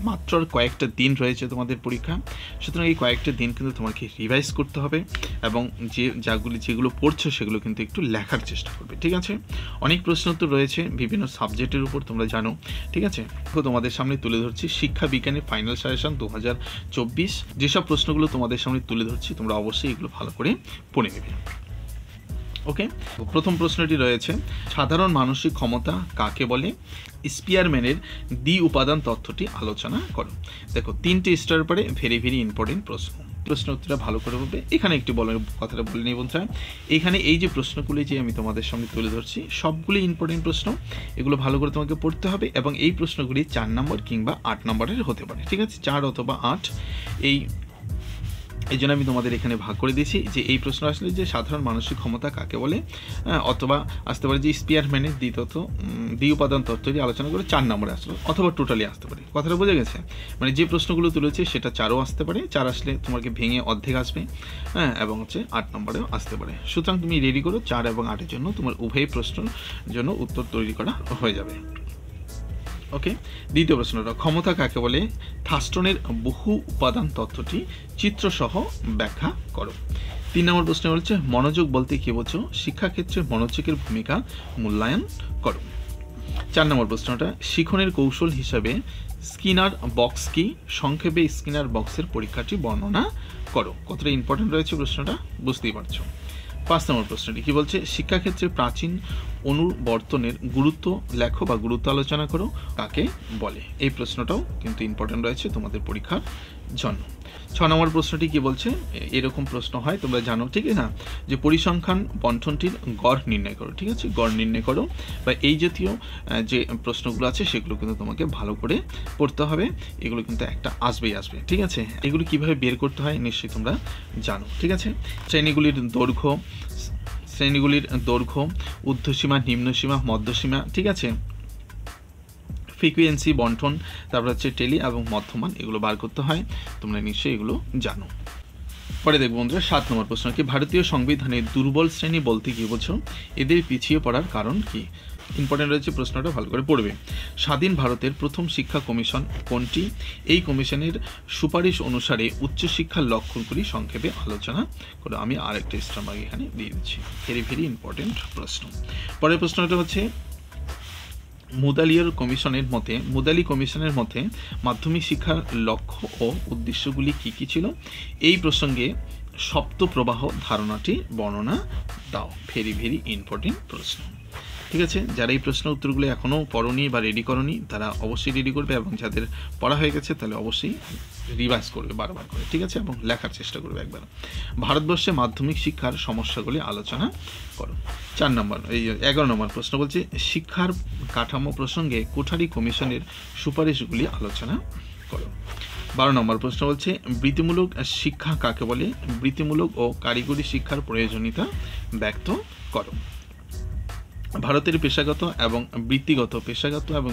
মাত্র আর কয়েকটা দিন রয়েছে তোমাদের পরীক্ষা। সুতরাং এই কয়েকটা দিন কিন্তু তোমাকে রিভাইজ করতে হবে এবং যেগুলো পড়ছো সেগুলো কিন্তু একটু লেখার চেষ্টা করবে, ঠিক আছে। অনেক প্রশ্ন তো রয়েছে বিভিন্ন সাবজেক্টের উপর, তোমরা জানো, ঠিক আছে। তো তোমাদের সামনে তুলে ধরছি শিক্ষা বিজ্ঞানের ফাইনাল সাজেশন 2024, যেসব প্রশ্নগুলো তোমাদের সামনে তুলে ধরছি তোমরা অবশ্যই এগুলো ভালো করে পড়ে নেবে। ওকে, প্রথম প্রশ্নটি রয়েছে, সাধারণ মানসিক ক্ষমতা কাকে বলে? স্পিয়ারম্যানের দ্বি উপাদান তত্ত্বটি আলোচনা করো। দেখো 3টে স্টার পরে ভেরি ভেরি ইম্পর্টেন্ট প্রশ্ন উত্তরটা ভালো করে বলবে। এখানে একটু কথাটা বলে নিই বন্ধুরা, এখানে এই যে প্রশ্নগুলি যে আমি তোমাদের সামনে তুলে ধরছি সবগুলি ইম্পর্টেন্ট প্রশ্ন, এগুলো ভালো করে তোমাকে পড়তে হবে এবং এই প্রশ্নগুলি 4 নম্বর কিংবা 8 নম্বরের হতে পারে, ঠিক আছে, 4 অথবা 8। এই জন্য আমি তোমাদের এখানে ভাগ করে দিয়েছি যে এই প্রশ্ন আসলে যে সাধারণ মানসিক ক্ষমতা কাকে বলে, অথবা আসতে পারে যে স্পিয়ারম্যানের দ্বি উপাদান তত্ত্বটি আলোচনা করে 4 নম্বরে আসলো, অথবা টোটালি আসতে পারে। কথাটা বোঝা গেছে? মানে যে প্রশ্নগুলো তুলেছে সেটা 4ও আসতে পারে, 4 আসলে তোমাকে ভেঙে অর্ধেক আসবে, হ্যাঁ, এবং হচ্ছে 8 নম্বরেও আসতে পারে। সুতরাং তুমি রেডি করো, 4 এবং 8-এর জন্য তোমার উভয় প্রশ্নের জন্য উত্তর তৈরি করা হয়ে যাবে। ওকে, দ্বিতীয় প্রশ্নটা, ক্ষমতা কাকে বলে? থার্স্টনের বহু উপাদান তত্ত্বটি চিত্রসহ ব্যাখ্যা করো। 3 নম্বর প্রশ্ন বলছে, মনোযোগ বলতে কি বোঝো? শিক্ষাক্ষেত্রে মনোযোগের ভূমিকা মূল্যায়ন করো। 4 নম্বর প্রশ্নটা, শিখনের কৌশল হিসাবে স্কিনার বক্স কি? সংক্ষেপে স্কিনার বক্সের পরীক্ষাটি বর্ণনা করো। কতটা ইম্পর্টেন্ট রয়েছে প্রশ্নটা বুঝতেই পারছো। 5 নম্বর প্রশ্নটি কি বলছে? শিক্ষাক্ষেত্রে প্রাচীন অনুবর্তনের গুরুত্ব লেখো বা গুরুত্ব আলোচনা করো, কাকে বলে? এই প্রশ্নটাও কিন্তু ইম্পর্টেন্ট রয়েছে তোমাদের পরীক্ষার জন্য। 6 নম্বর প্রশ্নটি কি বলছে? এরকম প্রশ্ন হয় তোমরা জানো, ঠিক না, যে পরিসংখ্যান বন্টনটির গড় নির্ণয় করো, ঠিক আছে, গড় নির্ণয় করো, বা এই জাতীয় যে প্রশ্নগুলো আছে সেগুলো কিন্তু তোমাকে ভালো করে পড়তে হবে। এগুলো কিন্তু একটা আসবে, ঠিক আছে। এগুলো কিভাবে বের করতে হয় নিশ্চয়ই তোমরা জানো, ঠিক আছে। শ্রেণীগুলির দৈর্ঘ্য, ঊর্ধ্বসীমা, নিম্নসীমা, মধ্যসীমা, ঠিক আছে, ফ্রিকুয়েন্সি বন্টন, তারপর হচ্ছে টেলি এবং মধ্যমান, এগুলো বার করতে হয়, তোমরা নিশ্চয়ই এগুলো জানো। পরে দেখব বন্ধুরা 7 নম্বর প্রশ্ন কি? ভারতীয় সংবিধানে দুর্বল শ্রেণী বলতে কি বোঝো? এদের পিছিয়ে পড়ার কারণ কি? ইম্পর্টেন্ট রয়েছে, প্রশ্নটা ভালো করে পড়বে। স্বাধীন ভারতের প্রথম শিক্ষা কমিশন কোনটি? এই কমিশনের সুপারিশ অনুসারে উচ্চশিক্ষার লক্ষ্যগুলি সংক্ষেপে আলোচনা করো। আমি আরেকটা স্টার এখানে দিয়ে দিচ্ছি, ভেরি ভেরি ইম্পর্টেন্ট প্রশ্ন। পরের প্রশ্নটা হচ্ছে, মুদালি কমিশনের মতে মাধ্যমিক শিক্ষার লক্ষ্য ও উদ্দেশ্যগুলি কি ছিল? এই প্রসঙ্গে সপ্ত প্রবাহ ধারণাটি বর্ণনা দাও। ভেরি ভেরি ইম্পর্টেন্ট প্রশ্ন, ঠিক আছে। যারা এই প্রশ্ন উত্তরগুলো এখনও পড়নি বা রেডি করনি তারা অবশ্যই রেডি করবে, এবং যাদের পড়া হয়ে গেছে তাহলে অবশ্যই রিভাইজ করবে বারবার করে, ঠিক আছে, এবং লেখার চেষ্টা করবে একবার। ভারতবর্ষে মাধ্যমিক শিক্ষার সমস্যাগুলি আলোচনা করো। 11 নম্বর প্রশ্ন বলছে, শিক্ষার কাঠামো প্রসঙ্গে কোঠারি কমিশনের সুপারিশগুলি আলোচনা করো। 12 নম্বর প্রশ্ন বলছে, বৃত্তিমূলক শিক্ষা কাকে বলে? বৃত্তিমূলক ও কারিগরি শিক্ষার প্রয়োজনীয়তা ব্যক্ত করো। ভারতের পেশাগত এবং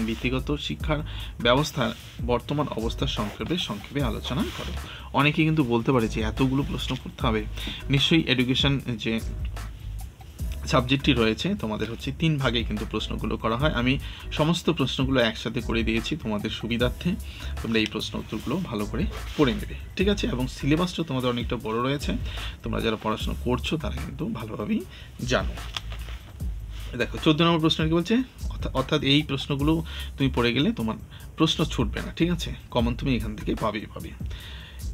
বৃত্তিগত শিক্ষার ব্যবস্থার বর্তমান অবস্থার সংক্ষেপে আলোচনা করো। অনেকে কিন্তু বলতে পারে যে এতগুলো প্রশ্ন করতে হবে। নিশ্চয়ই এডুকেশন যে সাবজেক্টটি রয়েছে তোমাদের হচ্ছে 3 ভাগে কিন্তু প্রশ্নগুলো করা হয়। আমি সমস্ত প্রশ্নগুলো একসাথে করে দিয়েছি তোমাদের সুবিধার্থে, তোমরা এই প্রশ্ন উত্তরগুলো ভালো করে পড়ে নেবে, ঠিক আছে। এবং সিলেবাসটা তোমাদের অনেকটা বড় রয়েছে, তোমরা যারা পড়াশোনা করছো তারা কিন্তু ভালোভাবেই জানো। দেখো 14 নম্বর প্রশ্ন কি বলছে? অর্থাৎ এই প্রশ্নগুলো তুমি পড়ে গেলে তোমার প্রশ্ন ছুটবে না, ঠিক আছে, কমন তুমি এখান থেকে পাবে।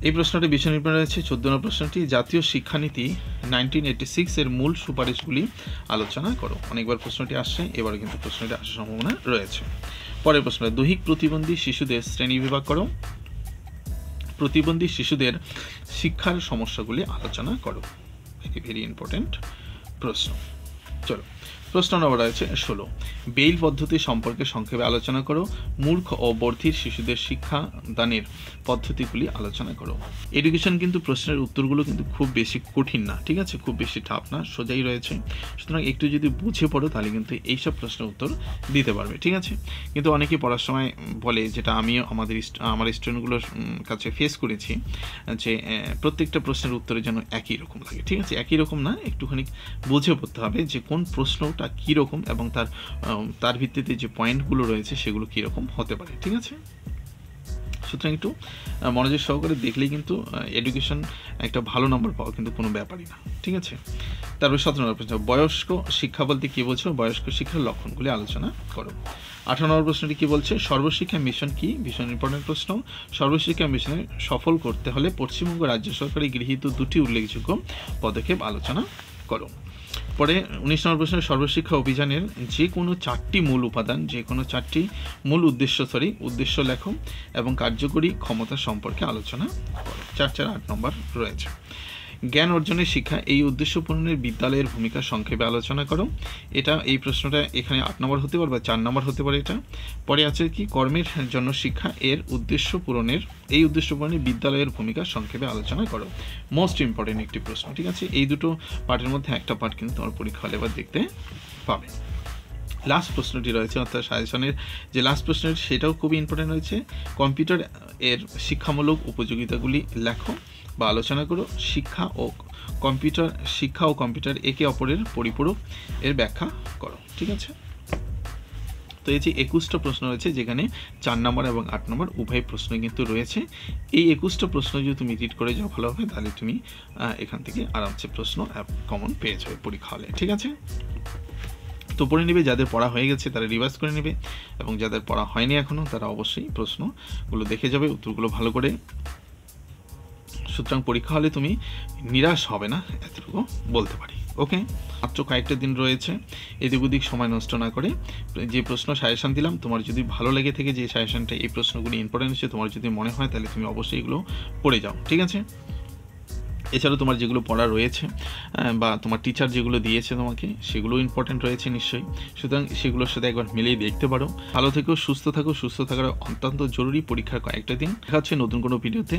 এই প্রশ্নটি বিষয় নির্ভর রয়েছে। 14 নম্বর প্রশ্নটি, জাতীয় শিক্ষানীতি 1986 এর মূল সুপারিশগুলি আলোচনা করো। অনেকবার প্রশ্নটি আসছে, এবারে কিন্তু প্রশ্নটি আসার সম্ভাবনা রয়েছে। পরের প্রশ্ন, দৈহিক প্রতিবন্ধী শিশুদের শ্রেণীবিভাগ করো। প্রতিবন্ধী শিশুদের শিক্ষার সমস্যাগুলি আলোচনা করো। ভেরি ভেরি ইম্পর্টেন্ট প্রশ্ন। চলো, প্রশ্ন নম্বর রয়েছে 16, বেইল পদ্ধতি সম্পর্কে সংক্ষেপে আলোচনা করো। মূর্খ ও বর্ধির শিশুদের শিক্ষা দানের পদ্ধতিগুলি আলোচনা করো। এডুকেশন কিন্তু প্রশ্নের উত্তরগুলো কিন্তু খুব বেশি কঠিন না, ঠিক আছে, খুব বেশি টাফ না, সোজাই রয়েছে। সুতরাং একটু যদি বুঝে পড়ো তাহলে কিন্তু এইসব প্রশ্নের উত্তর দিতে পারবে, ঠিক আছে। কিন্তু অনেকে পড়ার সময় বলে, যেটা আমিও আমার স্টুডেন্টগুলোর কাছে ফেস করেছি, যে প্রত্যেকটা প্রশ্নের উত্তরে যেন একই রকম লাগে, ঠিক আছে। একই রকম না, একটুখানি বুঝে পড়তে হবে যে কোন প্রশ্নটা কীরকম এবং তার ভিত্তিতে যে পয়েন্টগুলো রয়েছে সেগুলো কীরকম হতে পারে, ঠিক আছে। সুতরাং একটু মনোযোগ সহকারে দেখলেই কিন্তু এডুকেশন একটা ভালো নম্বর পাওয়া কিন্তু কোনো ব্যাপারই না, ঠিক আছে। তারপরে 17 নম্বর প্রশ্ন, বয়স্ক শিক্ষা বলতে কী বোঝো? বয়স্ক শিক্ষার লক্ষণগুলি আলোচনা করো। 18 নম্বর প্রশ্নটি কী বলছে? সর্বশিক্ষা মিশন কি? ভীষণ ইম্পর্টেন্ট প্রশ্ন। সর্বশিক্ষা মিশনে সফল করতে হলে পশ্চিমবঙ্গ রাজ্য সরকারের গৃহীত 2টি উল্লেখযোগ্য পদক্ষেপ আলোচনা করো। পরে 19 নম্বর প্রশ্ন, সর্বশিক্ষা অভিযানের যে কোনো 4টি মূল উপাদান, যে কোনো 4টি মূল উদ্দেশ্য লেখো এবং কার্যকরী ক্ষমতা সম্পর্কে আলোচনা করো। 4 4 8 নম্বর রয়েছে। জ্ঞান অর্জনের শিক্ষা, এই উদ্দেশ্য পূরণের বিদ্যালয়ের ভূমিকা সংক্ষেপে আলোচনা করো। এই প্রশ্নটা এখানে 8 নম্বর হতে পারে বা 4 নম্বর হতে পারে এটা। পরে আছে কি? কর্মের জন্য শিক্ষা, এই উদ্দেশ্য পূরণের বিদ্যালয়ের ভূমিকা সংক্ষেপে আলোচনা করো। মোস্ট ইম্পর্টেন্ট একটি প্রশ্ন, ঠিক আছে। এই দুটো পার্টের মধ্যে একটা পার্ট কিন্তু তোমার পরীক্ষা হলে এবার দেখতে পাবে। লাস্ট প্রশ্নটি রয়েছে, অর্থাৎ সাজেশনের যে লাস্ট প্রশ্নটি সেটাও খুবই ইম্পর্টেন্ট রয়েছে। কম্পিউটার এর শিক্ষামূলক উপযোগিতাগুলি লেখো বা আলোচনা করো। শিক্ষা ও কম্পিউটার একে অপরের পরিপূরক, এর ব্যাখ্যা করো, ঠিক আছে। তো এই যে 21টা প্রশ্ন রয়েছে, যেখানে 4 নম্বর এবং 8 নম্বর উভয় প্রশ্ন কিন্তু রয়েছে। এই 21টা প্রশ্ন যদি তুমি রিড করে যাও ভালো হবে, তাহলে তুমি এখান থেকে আরামসে প্রশ্ন কমন পেয়ে যাবে পরীক্ষা হলে, ঠিক আছে। তো পড়ে নেবে, যাদের পড়া হয়ে গেছে তারা রিভাইজ করে নেবে, এবং যাদের পড়া হয়নি এখনও তারা অবশ্যই প্রশ্নগুলো দেখে যাবে, উত্তরগুলো ভালো করে। সুতরাং পরীক্ষা হলে তুমি নিরাশ হবে না, এতটুকু বলতে পারি। ওকে, মাত্র কয়েকটা দিন রয়েছে, এদিক ওদিক সময় নষ্ট না করে যে প্রশ্ন সাজেশন দিলাম, তোমার যদি ভালো লেগে থেকে যে সাজেশনটা এই প্রশ্নগুলি ইম্পর্টেন্ট আছে তোমার যদি মনে হয়, তাহলে তুমি অবশ্যই এগুলো পড়ে যাও, ঠিক আছে। এছাড়াও তোমার যেগুলো পড়া রয়েছে বা তোমার টিচার যেগুলো দিয়েছে তোমাকে, সেগুলো ইম্পর্টেন্ট রয়েছে নিশ্চয়ই। সুতরাং সেগুলোর সাথে একবার মিলিয়ে দেখতে পারো। ভালো থেকো, সুস্থ থাকো। সুস্থ থাকার অত্যন্ত জরুরি। পরীক্ষার কয়েকটা দিন। দেখা হচ্ছে নতুন কোনো ভিডিওতে।